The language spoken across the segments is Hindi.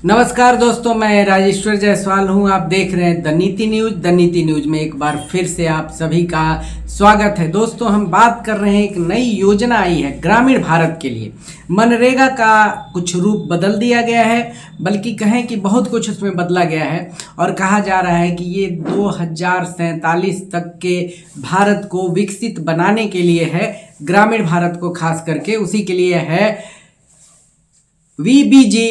नमस्कार दोस्तों, मैं राजेश्वर जायसवाल हूं। आप देख रहे हैं द नीति न्यूज। द नीति न्यूज में एक बार फिर से आप सभी का स्वागत है। दोस्तों, हम बात कर रहे हैं, एक नई योजना आई है ग्रामीण भारत के लिए। मनरेगा का कुछ रूप बदल दिया गया है, बल्कि कहें कि बहुत कुछ उसमें बदला गया है। और कहा जा रहा है कि ये 2047 तक के भारत को विकसित बनाने के लिए है, ग्रामीण भारत को खास करके उसी के लिए है। VBG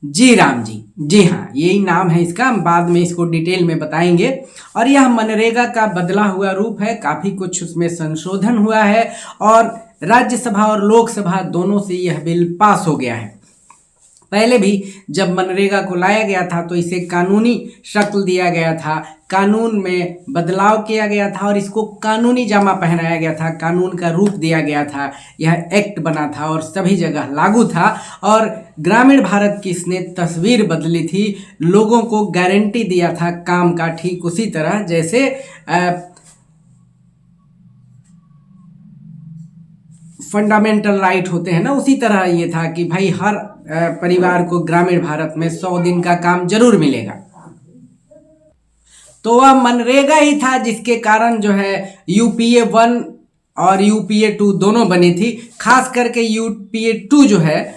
जी राम जी, जी हाँ, यही नाम है इसका। हम बाद में इसको डिटेल में बताएंगे। और यह मनरेगा का बदला हुआ रूप है, काफ़ी कुछ उसमें संशोधन हुआ है और राज्यसभा और लोकसभा दोनों से यह बिल पास हो गया है। पहले भी जब मनरेगा को लाया गया था तो इसे कानूनी शक्ल दिया गया था, कानून में बदलाव किया गया था और इसको कानूनी जामा पहनाया गया था, कानून का रूप दिया गया था। यह एक्ट बना था और सभी जगह लागू था। और ग्रामीण भारत की इसने तस्वीर बदली थी, लोगों को गारंटी दिया था काम का, ठीक उसी तरह जैसे फंडामेंटल राइट होते हैं ना, उसी तरह ये था कि भाई हर परिवार को ग्रामीण भारत में 100 दिन का काम जरूर मिलेगा। तो वह मनरेगा ही था जिसके कारण जो है UPA 1 और UPA 2 दोनों बनी थी। खास करके UPA 2 जो है,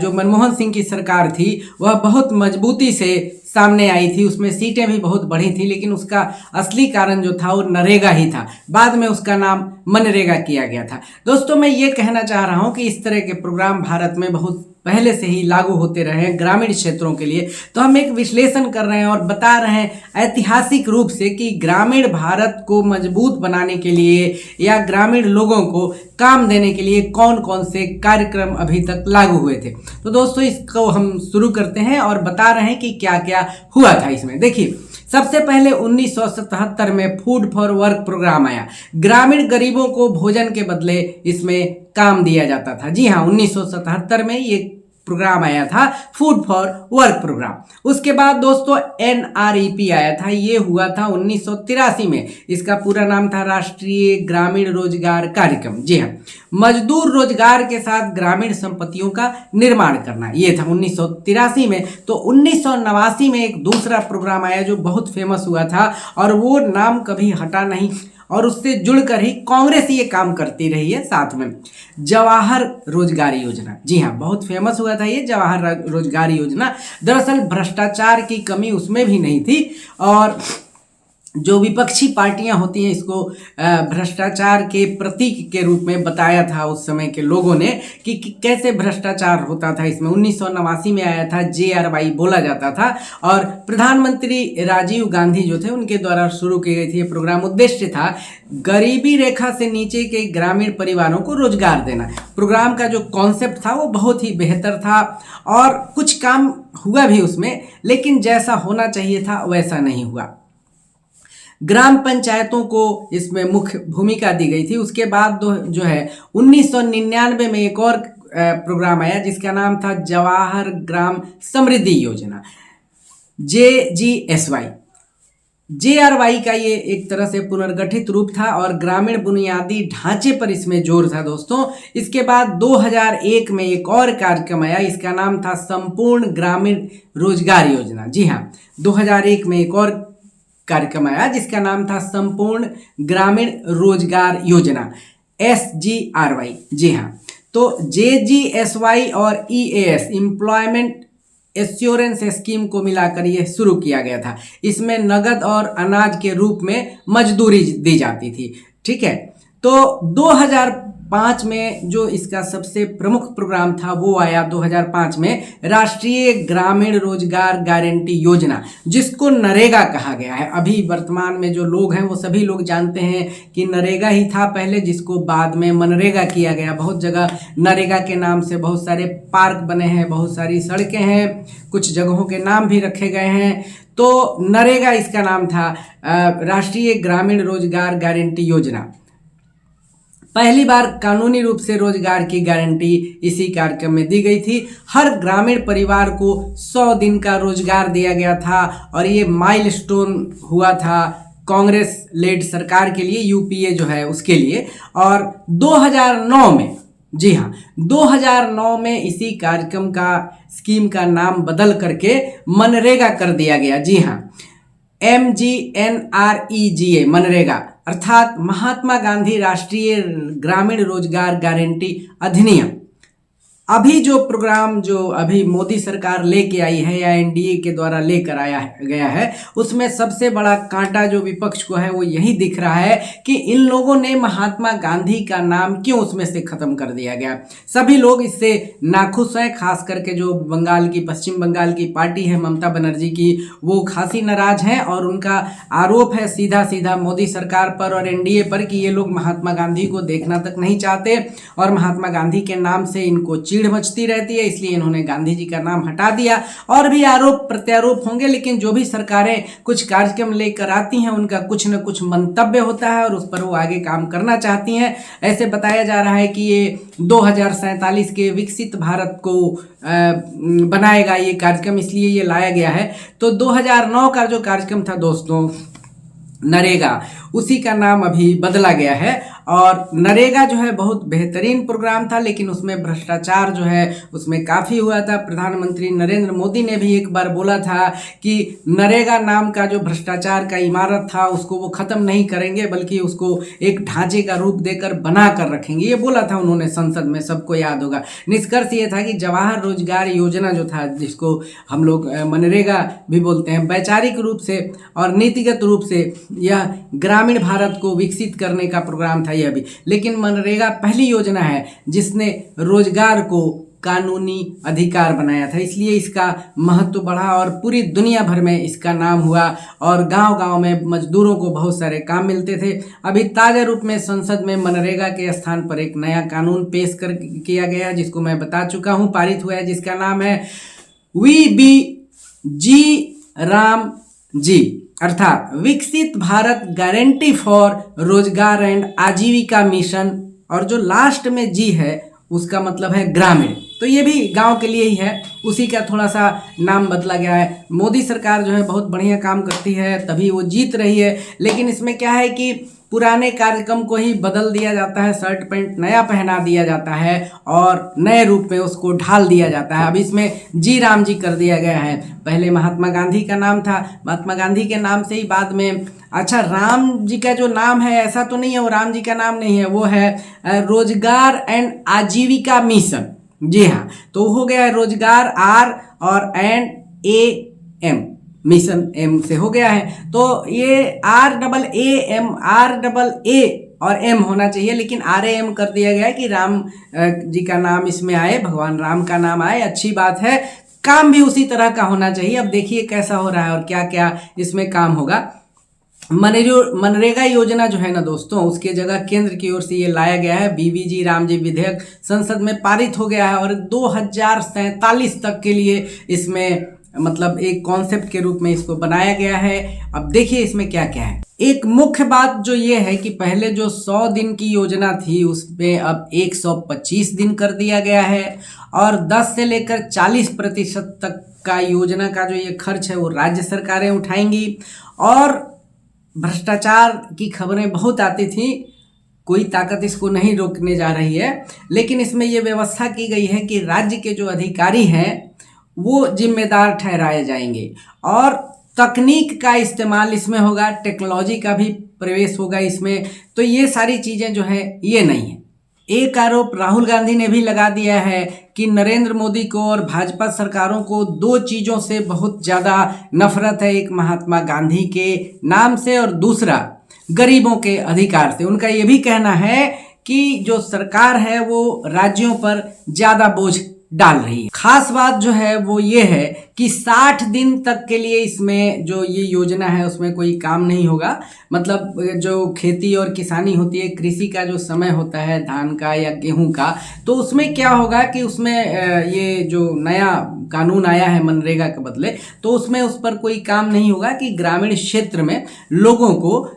जो मनमोहन सिंह की सरकार थी, वह बहुत मजबूती से सामने आई थी। उसमें सीटें भी बहुत बढ़ी थी, लेकिन उसका असली कारण जो था वो नरेगा ही था। बाद में उसका नाम मनरेगा किया गया था। दोस्तों, मैं ये कहना चाह रहा हूँ कि इस तरह के प्रोग्राम भारत में बहुत पहले से ही लागू होते रहे हैं ग्रामीण क्षेत्रों के लिए। तो हम एक विश्लेषण कर रहे हैं और बता रहे हैं ऐतिहासिक रूप से कि ग्रामीण भारत को मजबूत बनाने के लिए या ग्रामीण लोगों को काम देने के लिए कौन कौन से कार्यक्रम अभी तक लागू हुए थे। तो दोस्तों, इसको हम शुरू करते हैं और बता रहे हैं कि क्या क्या हुआ था इसमें। देखिए, सबसे पहले 1977 में फूड फॉर वर्क प्रोग्राम आया। ग्रामीण गरीबों को भोजन के बदले इसमें काम दिया जाता था। जी हाँ, 1977 में ये प्रोग्राम आया था, फूड फॉर वर्क प्रोग्राम। उसके बाद दोस्तों NREP आया था। ये हुआ था 1983 में। इसका पूरा नाम था राष्ट्रीय ग्रामीण रोजगार कार्यक्रम। जी हाँ, मजदूर रोजगार के साथ ग्रामीण संपत्तियों का निर्माण करना, ये था 1983 में। तो 1989 में एक दूसरा प्रोग्राम आया जो बहुत फेमस हुआ था और वो नाम कभी हटा नहीं और उससे जुड़कर ही कांग्रेस ये काम करती रही है साथ में, जवाहर रोजगार योजना। जी हाँ, बहुत फेमस हुआ था ये जवाहर रोजगार योजना। दरअसल भ्रष्टाचार की कमी उसमें भी नहीं थी और जो विपक्षी पार्टियां होती हैं इसको भ्रष्टाचार के प्रतीक के रूप में बताया था उस समय के लोगों ने कि कैसे भ्रष्टाचार होता था इसमें। 1989 में आया था, JRY बोला जाता था और प्रधानमंत्री राजीव गांधी जो थे उनके द्वारा शुरू की गई थी ये प्रोग्राम। उद्देश्य था गरीबी रेखा से नीचे के ग्रामीण परिवारों को रोजगार देना। प्रोग्राम का जो कॉन्सेप्ट था वो बहुत ही बेहतर था और कुछ काम हुआ भी उसमें, लेकिन जैसा होना चाहिए था वैसा नहीं हुआ। ग्राम पंचायतों को इसमें मुख्य भूमिका दी गई थी। उसके बाद जो है 1999 में एक और प्रोग्राम आया जिसका नाम था जवाहर ग्राम समृद्धि योजना, JGSY। JRY का ये एक तरह से पुनर्गठित रूप था और ग्रामीण बुनियादी ढांचे पर इसमें जोर था दोस्तों। इसके बाद 2001 में एक और कार्यक्रम आया, इसका नाम था संपूर्ण ग्रामीण रोजगार योजना। जी हाँ, 2001 में एक और कार्यक्रम आया जिसका नाम था संपूर्ण ग्रामीण रोजगार योजना, SGRY। जी हाँ, तो JGSY और EAS एम्प्लॉयमेंट एश्योरेंस स्कीम को मिलाकर यह शुरू किया गया था। इसमें नगद और अनाज के रूप में मजदूरी दी जाती थी। ठीक है, तो 2005 में जो इसका सबसे प्रमुख प्रोग्राम था वो आया 2005 में, राष्ट्रीय ग्रामीण रोजगार गारंटी योजना, जिसको नरेगा कहा गया है। अभी वर्तमान में जो लोग हैं वो सभी लोग जानते हैं कि नरेगा ही था पहले, जिसको बाद में मनरेगा किया गया। बहुत जगह नरेगा के नाम से बहुत सारे पार्क बने हैं, बहुत सारी सड़कें हैं, कुछ जगहों के नाम भी रखे गए हैं। तो नरेगा इसका नाम था, राष्ट्रीय ग्रामीण रोजगार गारंटी योजना। पहली बार कानूनी रूप से रोजगार की गारंटी इसी कार्यक्रम में दी गई थी। हर ग्रामीण परिवार को 100 दिन का रोजगार दिया गया था और ये माइलस्टोन हुआ था कांग्रेस लेड सरकार के लिए, UPA जो है उसके लिए। और 2009 जी हाँ, 2009 में इसी कार्यक्रम का स्कीम का नाम बदल करके मनरेगा कर दिया गया। जी हाँ, MGNREGA मनरेगा अर्थात महात्मा गांधी राष्ट्रीय ग्रामीण रोजगार गारंटी अधिनियम। अभी जो प्रोग्राम जो अभी मोदी सरकार लेके आई है या एनडीए के द्वारा लेकर आया गया है, उसमें सबसे बड़ा कांटा जो विपक्ष को है वो यही दिख रहा है कि इन लोगों ने महात्मा गांधी का नाम क्यों उसमें से खत्म कर दिया गया। सभी लोग इससे नाखुश हैं, खास करके जो बंगाल की पश्चिम बंगाल की पार्टी है ममता बनर्जी की, वो खासी नाराज हैं और उनका आरोप है सीधा सीधा मोदी सरकार पर और एनडीए पर कि ये लोग महात्मा गांधी को देखना तक नहीं चाहते और महात्मा गांधी के नाम से इनको चीड़ मचती रहती है, इसलिए इन्होंने गांधी जी का नाम हटा दिया। और भी आरोप प्रत्यारोप होंगे, लेकिन जो भी सरकारें कुछ कार्यक्रम लेकर आती हैं उनका कुछ न कुछ मंतव्य होता है और उस पर वो आगे काम करना चाहती हैं। ऐसे बताया जा रहा है कि ये 2047 के विकसित भारत को बनाएगा ये कार्यक्रम, इसलिए ये लाया गया है। तो 2009 का जो कार्यक्रम था दोस्तों नरेगा, उसी का नाम अभी बदला गया है। और नरेगा जो है बहुत बेहतरीन प्रोग्राम था, लेकिन उसमें भ्रष्टाचार जो है उसमें काफ़ी हुआ था। प्रधानमंत्री नरेंद्र मोदी ने भी एक बार बोला था कि नरेगा नाम का जो भ्रष्टाचार का इमारत था उसको वो ख़त्म नहीं करेंगे, बल्कि उसको एक ढांचे का रूप देकर बना कर रखेंगे, ये बोला था उन्होंने संसद में, सबको याद होगा। निष्कर्ष ये था कि जवाहर रोजगार योजना जो था, जिसको हम लोग मनरेगा भी बोलते हैं, वैचारिक रूप से और नीतिगत रूप से यह ग्रामीण भारत को विकसित करने का प्रोग्राम था यह भी। लेकिन मनरेगा पहली योजना है जिसने रोजगार को कानूनी अधिकार बनाया था, इसलिए इसका महत्व बढ़ा और पूरी दुनिया भर में इसका नाम हुआ और गांव-गांव में मजदूरों को बहुत सारे काम मिलते थे। अभी ताज़ा रूप में संसद में मनरेगा के स्थान पर एक नया कानून पेश किया गया है, जिसको मैं बता चुका हूँ, पारित हुआ है, जिसका नाम है VBG राम जी अर्थात विकसित भारत गारंटी फॉर रोजगार एंड आजीविका मिशन। और जो लास्ट में जी है उसका मतलब है ग्रामीण, तो ये भी गांव के लिए ही है, उसी का थोड़ा सा नाम बदला गया है। मोदी सरकार जो है बहुत बढ़िया काम करती है, तभी वो जीत रही है। लेकिन इसमें क्या है कि पुराने कार्यक्रम को ही बदल दिया जाता है, शर्ट पैंट नया पहना दिया जाता है और नए रूप में उसको ढाल दिया जाता है। अब इसमें जी राम जी कर दिया गया है, पहले महात्मा गांधी का नाम था, महात्मा गांधी के नाम से ही बाद में, अच्छा राम जी का जो नाम है ऐसा तो नहीं है, वो राम जी का नाम नहीं है, वो है रोजगार एंड आजीविका मिशन। जी हाँ, तो हो गया है रोजगार R और एंड AM, मिशन M से हो गया है। तो ये RAAM और M होना चाहिए, लेकिन RAM कर दिया गया है कि राम जी का नाम इसमें आए, भगवान राम का नाम आए, अच्छी बात है। काम भी उसी तरह का होना चाहिए। अब देखिए कैसा हो रहा है और क्या क्या इसमें काम होगा। मनरेगा योजना जो है ना दोस्तों, उसके जगह केंद्र की ओर से ये लाया गया है। BBG राम जी विधेयक संसद में पारित हो गया है और 2047 तक के लिए इसमें मतलब एक कॉन्सेप्ट के रूप में इसको बनाया गया है। अब देखिए इसमें क्या क्या है। एक मुख्य बात जो ये है कि पहले जो 100 दिन की योजना थी उसमें अब 125 दिन कर दिया गया है और 10 से लेकर 40% तक का योजना का जो ये खर्च है वो राज्य सरकारें उठाएंगी। और भ्रष्टाचार की खबरें बहुत आती थी, कोई ताकत इसको नहीं रोकने जा रही है, लेकिन इसमें ये व्यवस्था की गई है कि राज्य के जो अधिकारी हैं वो जिम्मेदार ठहराए जाएंगे और तकनीक का इस्तेमाल इसमें होगा, टेक्नोलॉजी का भी प्रवेश होगा इसमें। तो ये सारी चीज़ें जो है ये नहीं है। एक आरोप राहुल गांधी ने भी लगा दिया है कि नरेंद्र मोदी को और भाजपा सरकारों को दो चीज़ों से बहुत ज़्यादा नफरत है, एक महात्मा गांधी के नाम से और दूसरा गरीबों के अधिकार से। उनका ये भी कहना है कि जो सरकार है वो राज्यों पर ज़्यादा बोझ डाल रही है। खास बात जो है वो ये है कि 60 दिन तक के लिए इसमें जो ये योजना है उसमें कोई काम नहीं होगा। मतलब जो खेती और किसानी होती है, कृषि का जो समय होता है धान का या गेहूं का, तो उसमें क्या होगा कि उसमें ये जो नया कानून आया है मनरेगा के बदले, तो उसमें उस पर कोई काम नहीं होगा कि ग्रामीण क्षेत्र में लोगों को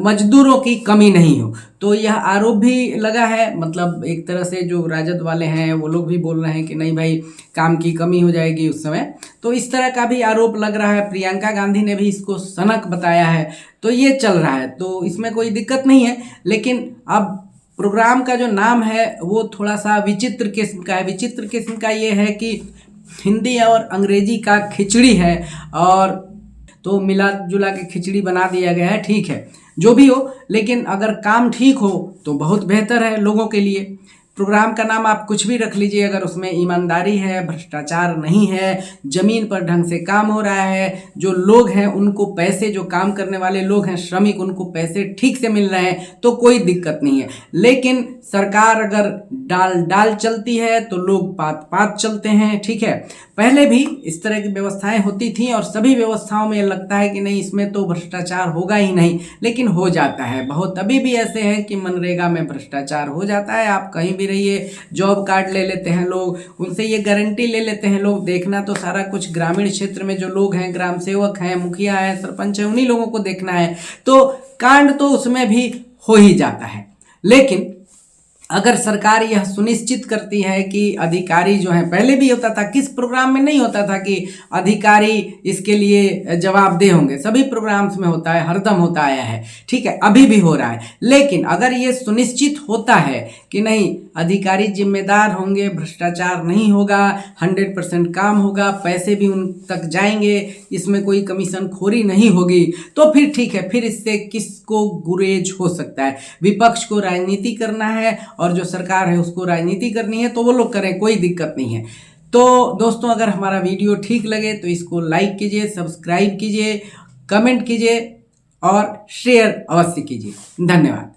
मजदूरों की कमी नहीं हो। तो यह आरोप भी लगा है, मतलब एक तरह से जो राजद वाले हैं वो लोग भी बोल रहे हैं कि नहीं भाई काम की कमी हो जाएगी उस समय। तो इस तरह का भी आरोप लग रहा है। प्रियंका गांधी ने भी इसको सनक बताया है। तो ये चल रहा है, तो इसमें कोई दिक्कत नहीं है। लेकिन अब प्रोग्राम का जो नाम है वो थोड़ा सा विचित्र किस्म का है। विचित्र किस्म का ये है कि हिंदी और अंग्रेजी का खिचड़ी है, और तो मिला जुला के खिचड़ी बना दिया गया है। ठीक है, जो भी हो, लेकिन अगर काम ठीक हो तो बहुत बेहतर है लोगों के लिए। प्रोग्राम का नाम आप कुछ भी रख लीजिए, अगर उसमें ईमानदारी है, भ्रष्टाचार नहीं है, ज़मीन पर ढंग से काम हो रहा है, जो लोग हैं उनको पैसे, जो काम करने वाले लोग हैं श्रमिक, उनको पैसे ठीक से मिल रहे हैं, तो कोई दिक्कत नहीं है। लेकिन सरकार अगर डाल चलती है तो लोग पात चलते हैं। ठीक है, पहले भी इस तरह की व्यवस्थाएं होती थी और सभी व्यवस्थाओं में लगता है कि नहीं इसमें तो भ्रष्टाचार होगा ही नहीं, लेकिन हो जाता है बहुत। अभी भी ऐसे हैं कि मनरेगा में भ्रष्टाचार हो जाता है। आप कहीं भी रहिए, जॉब कार्ड ले लेते हैं लोग, उनसे ये गारंटी ले लेते हैं लोग, देखना तो सारा कुछ ग्रामीण क्षेत्र में जो लोग हैं, ग्राम सेवक हैं, मुखिया हैं, सरपंच हैं, उन्हीं लोगों को देखना है। तो कांड तो उसमें भी हो ही जाता है। लेकिन अगर सरकार यह सुनिश्चित करती है कि अधिकारी जो है, पहले भी होता था, किस प्रोग्राम में नहीं होता था कि अधिकारी इसके लिए जवाबदेह होंगे, सभी प्रोग्राम्स में होता है, हरदम होता आया है। ठीक है, अभी भी हो रहा है। लेकिन अगर ये सुनिश्चित होता है कि नहीं अधिकारी जिम्मेदार होंगे, भ्रष्टाचार नहीं होगा, 100% काम होगा, पैसे भी उन तक जाएंगे, इसमें कोई कमीशन खोरी नहीं होगी, तो फिर ठीक है, फिर इससे किसको गुरेज हो सकता है। विपक्ष को राजनीति करना है और जो सरकार है उसको राजनीति करनी है, तो वो लोग करें, कोई दिक्कत नहीं है। तो दोस्तों, अगर हमारा वीडियो ठीक लगे तो इसको लाइक कीजिए, सब्सक्राइब कीजिए, कमेंट कीजिए और शेयर अवश्य कीजिए। धन्यवाद।